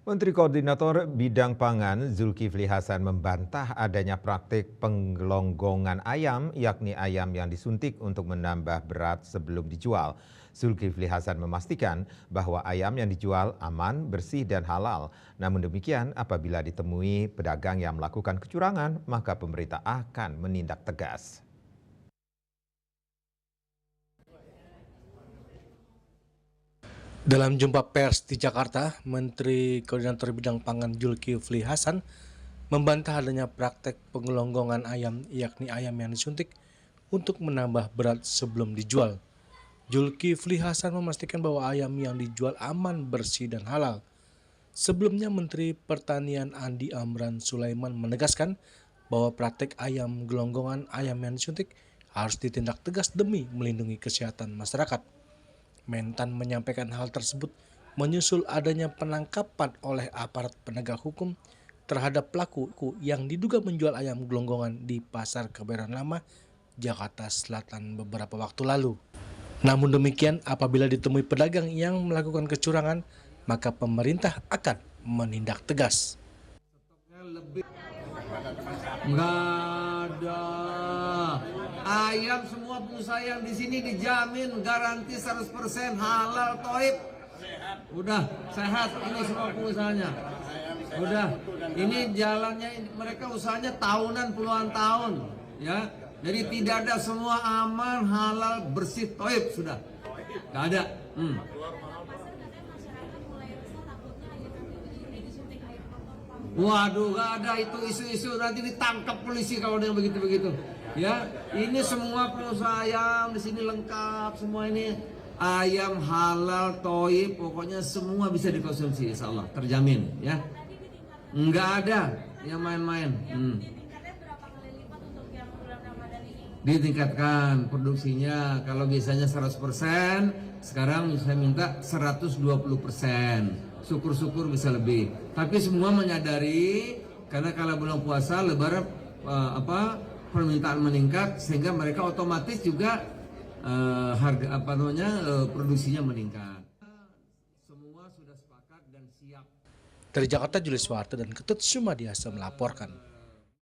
Menteri Koordinator Bidang Pangan Zulkifli Hasan membantah adanya praktik penggelonggongan ayam, yakni ayam yang disuntik untuk menambah berat sebelum dijual. Zulkifli Hasan memastikan bahwa ayam yang dijual aman, bersih, dan halal. Namun demikian, apabila ditemui pedagang yang melakukan kecurangan, maka pemerintah akan menindak tegas. Dalam jumpa pers di Jakarta, Menteri Koordinator Bidang Pangan Zulkifli Hasan membantah adanya praktek penggelonggongan ayam, yakni ayam yang disuntik untuk menambah berat sebelum dijual. Zulkifli Hasan memastikan bahwa ayam yang dijual aman, bersih, dan halal. Sebelumnya, Menteri Pertanian Andi Amran Sulaiman menegaskan bahwa praktek ayam gelonggongan ayam yang disuntik harus ditindak tegas demi melindungi kesehatan masyarakat. Mentan menyampaikan hal tersebut menyusul adanya penangkapan oleh aparat penegak hukum terhadap pelaku yang diduga menjual ayam gelonggongan di Pasar Kebayoran Lama, Jakarta Selatan beberapa waktu lalu. Namun demikian, apabila ditemui pedagang yang melakukan kecurangan, maka pemerintah akan menindak tegas. Nggak ada. Ayam semua pengusaha yang di sini dijamin garansi 100% halal toib. Udah sehat ini semua pengusahanya. Udah. Ini jalannya mereka usahanya tahunan puluhan tahun, ya. Jadi tidak ada, semua aman, halal, bersih, toib sudah. Nggak ada. Waduh, gak ada itu isu-isu, nanti ditangkap polisi kalau ada yang begitu-begitu. Ya, ini semua pengusaha ayam di sini lengkap, semua ini ayam halal, toib, pokoknya semua bisa dikonsumsi, insya Allah, terjamin, ya. Nggak ada yang main-main. Ditingkatkan produksinya, kalau biasanya 100%, sekarang saya minta 120%. Syukur-syukur bisa lebih. Tapi semua menyadari karena kalau bulan puasa lebaran permintaan meningkat sehingga mereka otomatis juga harga produksinya meningkat. Semua sudah sepakat dan siap. Dari Jakarta, Julius Warte dan Ketut Sumadiasa melaporkan.